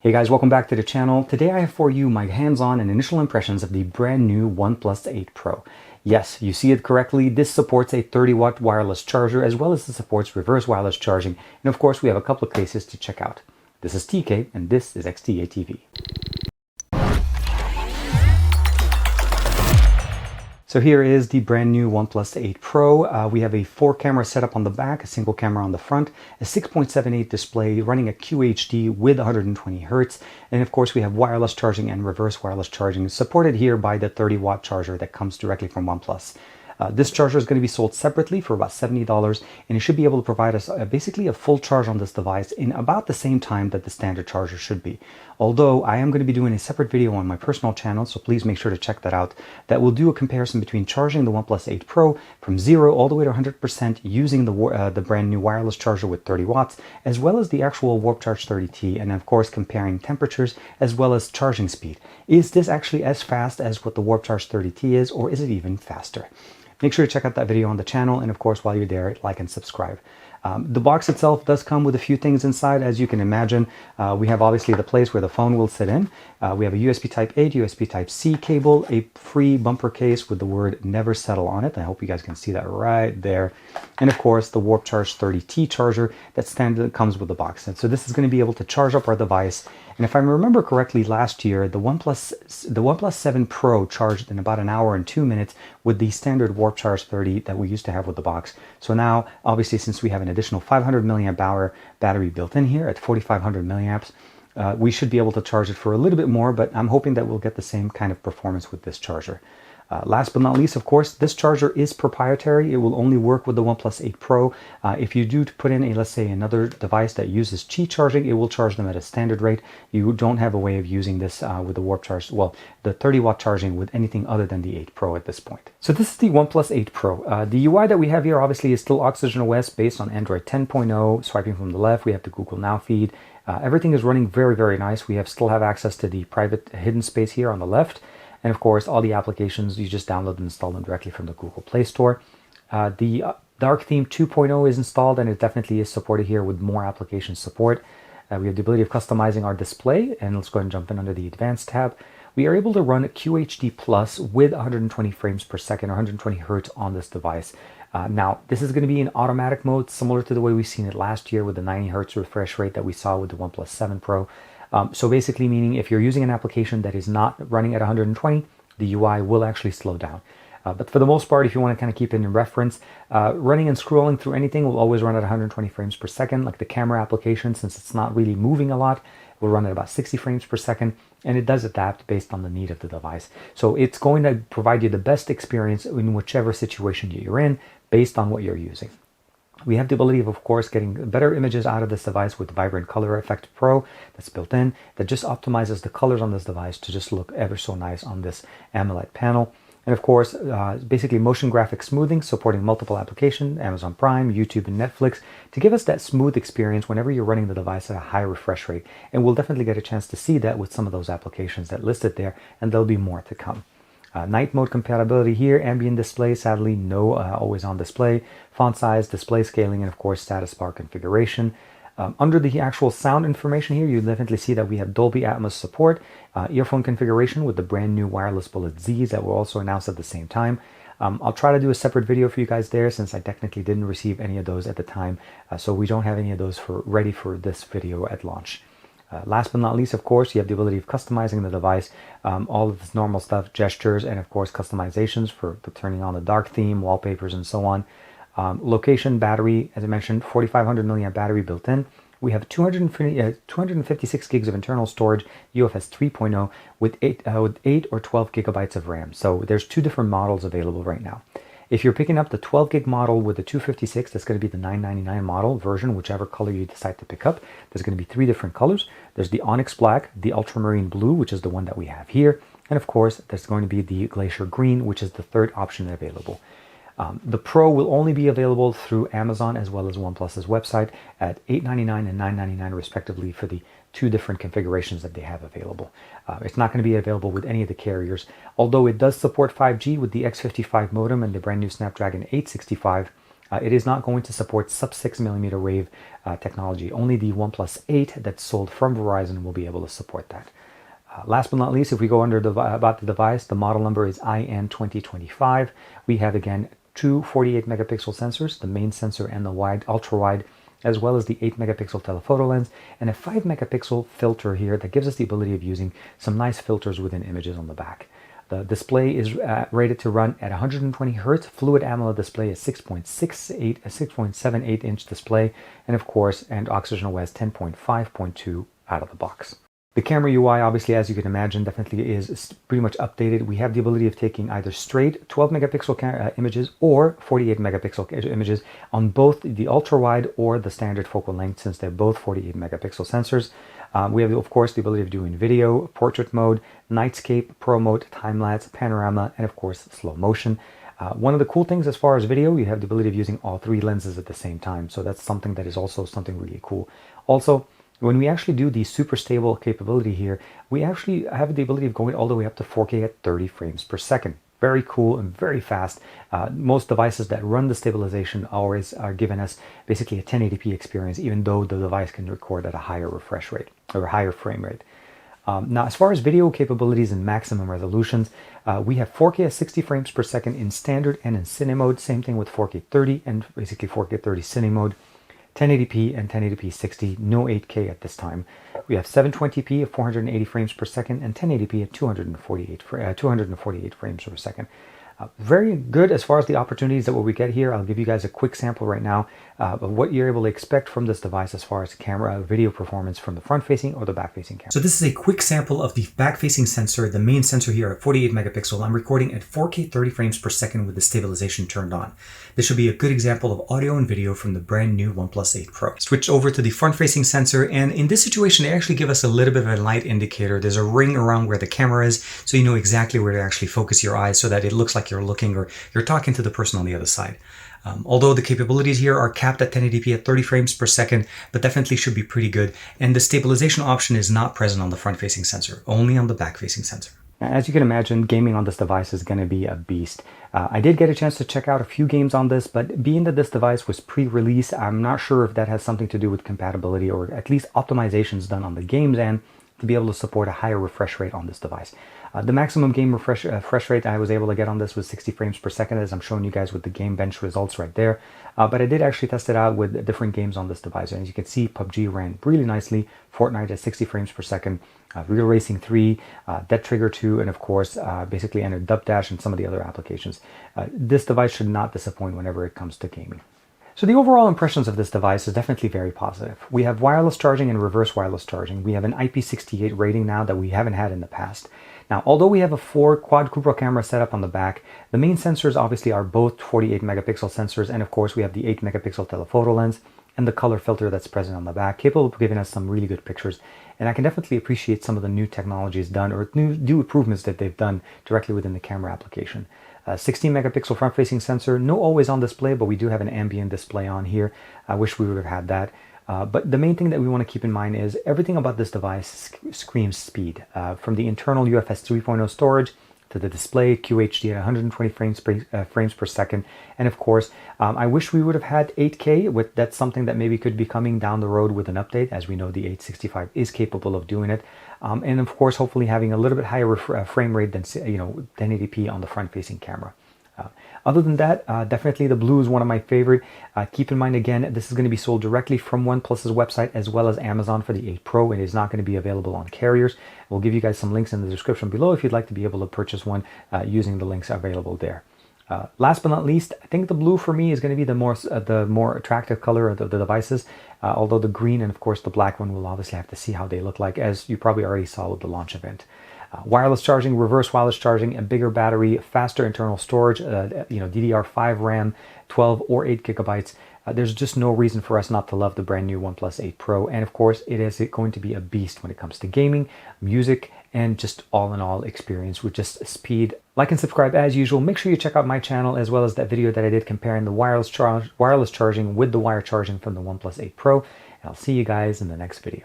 Hey guys, welcome back to the channel. Today I have for you my hands-on and initial impressions of the brand new OnePlus 8 Pro. Yes, you see it correctly. This supports a 30-watt wireless charger as well as it supports reverse wireless charging. And of course, we have a couple of cases to check out. This is TK and this is XTA TV. So here is the brand new OnePlus 8 Pro. We have a 4-camera setup on the back, a single camera on the front, a 6.78 display running at QHD with 120 Hz, and of course we have wireless charging and reverse wireless charging supported here by the 30-watt charger that comes directly from OnePlus. This charger is going to be sold separately for about $70, and it should be able to provide us basically a full charge on this device in about the same time that the standard charger should be. Although I am going to be doing a separate video on my personal channel, so please make sure to check that out. That will do a comparison between charging the OnePlus 8 Pro from 0 all the way to 100% using the brand new wireless charger with 30 watts, as well as the actual Warp Charge 30T, and of course comparing temperatures as well as charging speed. Is this actually as fast as what the Warp Charge 30T is, or is it even faster? Make sure to check out that video on the channel, and of course while you're there, like and subscribe. The box itself does come with a few things inside, as you can imagine. We have obviously the place where the phone will sit in. We have a USB Type-A to USB Type-C cable, a free bumper case with the word "Never Settle" on it. I hope you guys can see that right there. And of course the Warp Charge 30T charger that standard comes with the box. And so this is going to be able to charge up our device. And if I remember correctly, last year the OnePlus 7 Pro charged in about an hour and 2 minutes with the standard Warp Charge 30 that we used to have with the box. So now, obviously, since we have an additional 500 milliamp hour battery built in here at 4,500 milliamps, we should be able to charge it for a little bit more, but I'm hoping that we'll get the same kind of performance with this charger. Last but not least, of course, this charger is proprietary. It will only work with the OnePlus 8 Pro. If you do put in let's say another device that uses Qi charging, it will charge them at a standard rate. You don't have a way of using this with the Warp Charge, well, the 30-watt charging with anything other than the 8 Pro at this point. So this is the OnePlus 8 Pro. The UI that we have here obviously is still Oxygen OS based on Android 10.0. Swiping from the left, we have the Google Now feed. Everything is running very, very nice. We still have access to the private hidden space here on the left. And of course, all the applications, you just download and install them directly from the Google Play Store. The Dark Theme 2.0 is installed, and it definitely is supported here with more application support. We have the ability of customizing our display, and let's go ahead and jump in under the Advanced tab. We are able to run QHD Plus with 120 frames per second or 120 Hertz on this device. Now, this is going to be in automatic mode, similar to the way we've seen it last year with the 90 Hertz refresh rate that we saw with the OnePlus 7 Pro. So basically meaning if you're using an application that is not running at 120, the UI will actually slow down. But for the most part, if you want to kind of keep it in reference, running and scrolling through anything will always run at 120 frames per second. Like the camera application, since it's not really moving a lot, will run at about 60 frames per second, and it does adapt based on the need of the device. So it's going to provide you the best experience in whichever situation you're in based on what you're using. We have the ability of course, getting better images out of this device with Vibrant Color Effect Pro that's built in, that just optimizes the colors on this device to just look ever so nice on this AMOLED panel. And of course, basically motion graphic smoothing, supporting multiple applications, Amazon Prime, YouTube, and Netflix, to give us that smooth experience whenever you're running the device at a high refresh rate. And we'll definitely get a chance to see that with some of those applications that listed there, and there'll be more to come. Night mode compatibility here, ambient display, sadly no always on display, font size, display scaling, and of course status bar configuration. Under the actual sound information here, you definitely see that we have Dolby Atmos support, earphone configuration with the brand new wireless Bullet Z's that were also announced at the same time. I'll try to do a separate video for you guys there, since I technically didn't receive any of those at the time, so we don't have any of those ready for this video at launch. Last but not least, of course, you have the ability of customizing the device, all of this normal stuff, gestures, and of course customizations for turning on the dark theme, wallpapers, and so on. Location, battery, as I mentioned, 4,500 milliamp battery built in. We have 256 gigs of internal storage, UFS 3.0, with 8 or 12 gigabytes of RAM. So there's two different models available right now. If you're picking up the 12 gig model with the 256, that's going to be the $999 model version, whichever color you decide to pick up. There's going to be 3 different colors. There's the Onyx Black, the Ultramarine Blue, which is the one that we have here. And of course, there's going to be the Glacier Green, which is the third option available. The Pro will only be available through Amazon as well as OnePlus's website at $899 and $999 respectively for the 2 different configurations that they have available. It's not going to be available with any of the carriers, although it does support 5G with the X55 modem and the brand new Snapdragon 865. It is not going to support sub 6 millimeter wave technology. Only the OnePlus 8 that's sold from Verizon will be able to support that. Last but not least, if we go under about the device, the model number is IN2025. We have again two 48 megapixel sensors, the main sensor and the wide, ultra wide, as well as the 8 megapixel telephoto lens and a 5 megapixel filter here that gives us the ability of using some nice filters within images on the back. The display is rated to run at 120 Hertz. Fluid AMOLED display is 6.68, a 6.78 inch display, and of course, and Oxygen OS 10.5.2 out of the box. The camera UI, obviously, as you can imagine, definitely is pretty much updated. We have the ability of taking either straight 12 megapixel images or 48 megapixel images on both the ultra wide or the standard focal length, since they're both 48 megapixel sensors. We have, of course, the ability of doing video, portrait mode, nightscape, pro mode, time lapse, panorama, and of course, slow motion. One of the cool things as far as video, you have the ability of using all three lenses at the same time. So that's something that is also something really cool. Also, when we actually do the super stable capability here, we actually have the ability of going all the way up to 4K at 30 frames per second. Very cool and very fast. Most devices that run the stabilization always are giving us basically a 1080p experience, even though the device can record at a higher refresh rate or a higher frame rate. Now, as far as video capabilities and maximum resolutions, we have 4K at 60 frames per second in standard and in cine mode. Same thing with 4K 30 and basically 4K 30 cine mode. 1080p and 1080p 60, no 8K at this time. We have 720p at 480 frames per second and 1080p at 248 frames per second. Very good as far as the opportunities that we get here. I'll give you guys a quick sample right now of what you're able to expect from this device as far as camera video performance from the front-facing or the back-facing camera. So this is a quick sample of the back-facing sensor, the main sensor here at 48 megapixel. I'm recording at 4K 30 frames per second with the stabilization turned on. This should be a good example of audio and video from the brand new OnePlus 8 Pro. Switch over to the front-facing sensor, and in this situation, they actually give us a little bit of a light indicator. There's a ring around where the camera is, so you know exactly where to actually focus your eyes so that it looks like you're looking or you're talking to the person on the other side. Although the capabilities here are capped at 1080p at 30 frames per second, but definitely should be pretty good. And the stabilization option is not present on the front-facing sensor, only on the back-facing sensor. As you can imagine, gaming on this device is going to be a beast. I did get a chance to check out a few games on this, but being that this device was pre-release, I'm not sure if that has something to do with compatibility or at least optimizations done on the games end to be able to support a higher refresh rate on this device. The maximum game refresh rate I was able to get on this was 60 frames per second, as I'm showing you guys with the game bench results right there. But I did actually test it out with different games on this device. And as you can see, PUBG ran really nicely, Fortnite at 60 frames per second, Real Racing 3, Dead Trigger 2, and of course, basically entered Dubdash and some of the other applications. This device should not disappoint whenever it comes to gaming. So the overall impressions of this device is definitely very positive. We have wireless charging and reverse wireless charging. We have an IP68 rating now that we haven't had in the past. Now, although we have a 4 quadruple camera setup on the back, the main sensors obviously are both 48 megapixel sensors, and of course we have the 8 megapixel telephoto lens and the color filter that's present on the back, capable of giving us some really good pictures. And I can definitely appreciate some of the new technologies done or new improvements that they've done directly within the camera application. 16 megapixel front-facing sensor, no always on display, but we do have an ambient display on here. I wish we would have had that. But the main thing that we want to keep in mind is everything about this device screams speed. From the internal UFS 3.0 storage to the display QHD at 120 frames per second. And of course, I wish we would have had 8K. That's something that maybe could be coming down the road with an update. As we know, the 865 is capable of doing it. And of course, hopefully having a little bit higher frame rate than 1080p on the front-facing camera. Other than that, definitely the blue is one of my favorite. Keep in mind, again, this is going to be sold directly from OnePlus's website as well as Amazon for the 8 Pro. It is not going to be available on carriers. We'll give you guys some links in the description below if you'd like to be able to purchase one using the links available there. Last but not least, I think the blue for me is going to be the more attractive color of the devices, although the green and of course the black one will obviously have to see how they look like, as you probably already saw with the launch event. Wireless charging, reverse wireless charging, a bigger battery, faster internal storage, DDR5 RAM, 12 or 8 gigabytes. There's just no reason for us not to love the brand new OnePlus 8 Pro. And of course, it is going to be a beast when it comes to gaming, music, and just all in all experience with just speed. Like and subscribe as usual. Make sure you check out my channel as well as that video that I did comparing the wireless charging with the wire charging from the OnePlus 8 Pro. And I'll see you guys in the next video.